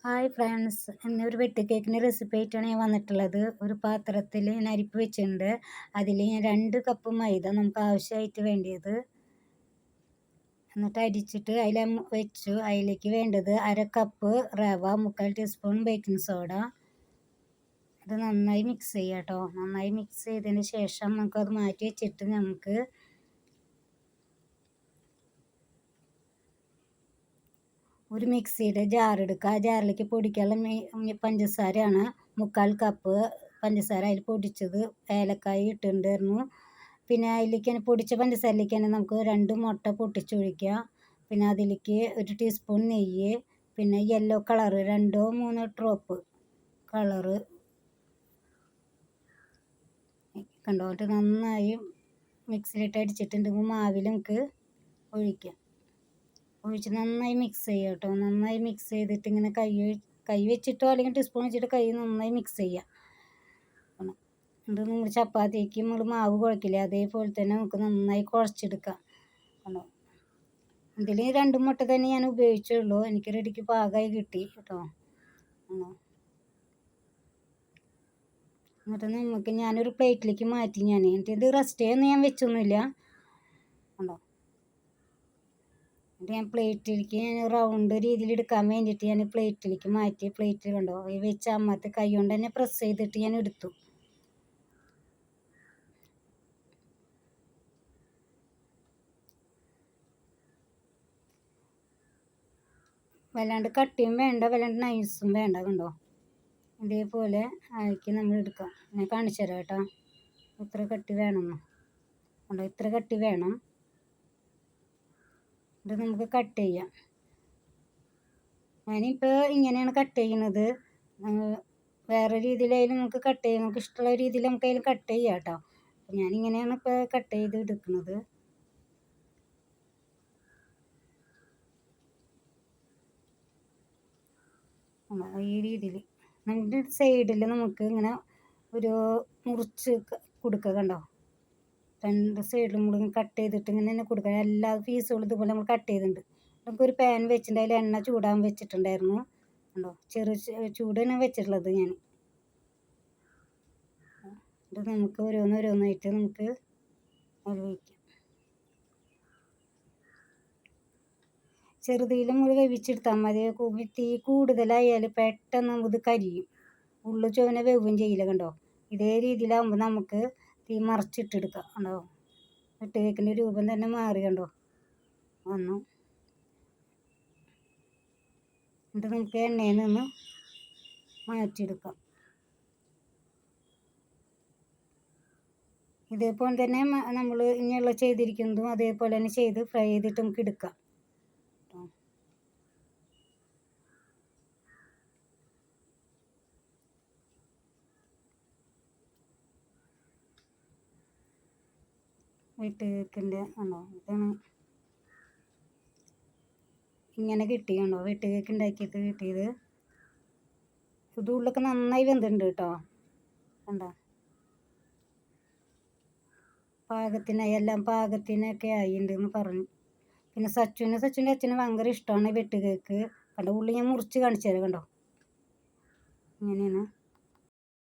Hi friends, ഇന്നൊരു വെട്ട് കേക്കിൻ്റെ റെസിപ്പി ആയിട്ടാണ് ഞാൻ വന്നിട്ടുള്ളത്. ഒരു പാത്രത്തിൽ ഞാൻ അരിപ്പ് വെച്ചിട്ടുണ്ട്. അതിൽ ഞാൻ 2 കപ്പ് മൈദ നമുക്ക് ആവശ്യമായിട്ട് വേണ്ടിയത്. എന്നിട്ട് അരിച്ചിട്ട് അതിൽ വെച്ചു. അതിലേക്ക് വേണ്ടത് 1/2 കപ്പ് റവ, 3/4 ടീസ്പൂൺ ബേക്കിംഗ് സോഡ. ഇത് നന്നായി മിക്സ് ചെയ്യാം കേട്ടോ. നന്നായി മിക്സ് ചെയ്തതിന് ശേഷം നമുക്കത് മാറ്റി വെച്ചിട്ട് നമുക്ക് ഒരു മിക്സിയുടെ ജാർ എടുക്കുക. ആ ജാറിലേക്ക് പൊടിക്കാനുള്ള പഞ്ചസാരയാണ് 3/4 കപ്പ് പഞ്ചസാര അതിൽ പൊടിച്ചത്, ഏലക്കായ ഇട്ടിട്ടുണ്ടായിരുന്നു. പിന്നെ അതിലേക്ക് പൊടിച്ച പഞ്ചസാരയിലേക്ക് തന്നെ നമുക്ക് 2 മുട്ട പൊട്ടിച്ചൊഴിക്കുക. പിന്നെ അതിലേക്ക് 1 ടീസ്പൂൺ നെയ്യ്, പിന്നെ യെല്ലോ കളറ് 2-3 ഡ്രോപ്പ് കളറ് കണ്ടോ. എന്നിട്ട് നന്നായി മിക്സിയിലിട്ട് അടിച്ചിട്ടുണ്ടെങ്കിൽ മാവിൽ നമുക്ക് ഒഴിക്കാം. ഒഴിച്ച് നന്നായി മിക്സ് ചെയ്യുക കേട്ടോ. നന്നായി മിക്സ് ചെയ്തിട്ട് ഇങ്ങനെ കൈ വെച്ചിട്ടോ അല്ലെങ്കിൽ ടീസ്പൂൺ വെച്ചിട്ട് കൈ നന്നായി മിക്സ് ചെയ്യുക. എന്നിട്ട് നമ്മൾ ചപ്പാത്തിക്ക് നമ്മൾ മാവ് കുഴക്കില്ലേ, അതേപോലെ തന്നെ നമുക്ക് നന്നായി കുഴച്ചെടുക്കാം. കണ്ടോ, ഇതിൽ 2 മുട്ട തന്നെ ഞാൻ ഉപയോഗിച്ചുള്ളൂ. എനിക്ക് റെഡിക്ക് പാകമായി കിട്ടി കേട്ടോ. എന്നിട്ട് ഞാനൊരു പ്ലേറ്റിലേക്ക് മാറ്റി. എന്നിട്ട് ഇത് റെസ്റ്റ് ചെയ്യാനൊന്നും ഞാൻ വെച്ചൊന്നുമില്ല. കണ്ടോ, ഞാൻ പ്ലേറ്റിലേക്ക് റൗണ്ട് രീതിയിൽ എടുക്കാൻ വേണ്ടിയിട്ട് ഞാൻ പ്ലേറ്റിലേക്ക് മാറ്റി. പ്ലേറ്റിൽ കണ്ടോ വെച്ച് അമ്മത്ത് കൈ കൊണ്ട് തന്നെ പ്രസ് ചെയ്തിട്ട് ഞാൻ എടുത്തു. വല്ലാണ്ട് കട്ടിയും വേണ്ട, വല്ലാണ്ട് നൈസും വേണ്ട. കണ്ടോ, ഇതേപോലെ ആക്കി നമ്മൾ എടുക്കാം. ഞാൻ കാണിച്ചു തരാം കേട്ടോ. ഇത്ര കട്ടി വേണമെന്ന് കണ്ടോ, ഇത്ര കട്ടി വേണം. ഇത് നമുക്ക് കട്ട് ചെയ്യാം. ഞാനിപ്പോൾ ഇങ്ങനെയാണ് കട്ട് ചെയ്യുന്നത്. വേറെ രീതിയിലായാലും നമുക്ക് കട്ട് ചെയ്യാം. നമുക്ക് ഇഷ്ടമുള്ള രീതിയിൽ നമുക്ക് അതിൽ കട്ട് ചെയ്യാം കേട്ടോ. അപ്പം ഞാനിങ്ങനെയാണ് ഇപ്പോൾ കട്ട് ചെയ്ത് എടുക്കുന്നത്. ഈ രീതിയിൽ നമ്മുടെ സൈഡിൽ നമുക്ക് ഇങ്ങനെ ഒരു മുറിച്ച് കൊടുക്കുക. കണ്ടോ, 2 സൈഡിലും നമ്മൾ കട്ട് ചെയ്തിട്ട് ഇങ്ങനെ തന്നെ കൊടുക്കുക. എല്ലാ പീസുകളും ഇതുപോലെ നമ്മൾ കട്ട് ചെയ്തിട്ടുണ്ട്. നമുക്കൊരു പാൻ വെച്ചിട്ടുണ്ട്. അതിൽ എണ്ണ ചൂടാൻ വെച്ചിട്ടുണ്ടായിരുന്നു. കണ്ടോ, ചൂട് തന്നെ വെച്ചിട്ടുള്ളത് ഞാൻ. ഇത് നമുക്ക് ഓരോന്നോരോന്നായിട്ട് നമുക്ക് അതിൽ വയ്ക്കാം. ചെറുതീയിൽ നമ്മൾ വേവിച്ചെടുത്താൽ മതി. തീ കൂടുതലായാൽ പെട്ടെന്ന് ഇത് കരിയും, ഉള്ളു ചുവന വേവും ചെയ്യില്ല. കണ്ടോ, ഇതേ രീതിയിലാകുമ്പോൾ നമുക്ക് തീ മറിച്ചിട്ടെടുക്കാം. കണ്ടോ, വെട്ട് കേക്കിൻ്റെ രൂപം തന്നെ മാറി. കണ്ടോ വന്നു. എന്നിട്ട് നമുക്ക് എണ്ണയിൽ നിന്ന് മാറ്റിയെടുക്കാം. ഇതേപോലെ തന്നെ നമ്മൾ ഇനിയുള്ള ചെയ്തിരിക്കുന്നതും അതേപോലെ തന്നെ ചെയ്ത് ഫ്രൈ ചെയ്തിട്ട് നമുക്ക് എടുക്കാം. വെട്ട് കേക്കിൻ്റെ ആണോ, ഇതാണ് ഇങ്ങനെ കിട്ടിയുണ്ടോ. വെട്ട് കേക്ക് ഉണ്ടാക്കിയിട്ട് കിട്ടിയത്. ഇത് ഉള്ളൊക്കെ നന്നായി വെന്തിട്ടുണ്ട് കേട്ടോ. കണ്ടോ, പാകത്തിനായി, എല്ലാം പാകത്തിനൊക്കെ ആയിട്ടുണ്ടെന്ന് പറഞ്ഞു. പിന്നെ സച്ചുവിൻ്റെ അച്ഛന് ഭയങ്കര ഇഷ്ടമാണ് വെട്ട് കേക്ക്. കണ്ടോ, ഉള്ളി ഞാൻ മുറിച്ച് കാണിച്ചു തരാം. കണ്ടോ, ഇങ്ങനെയാണ്.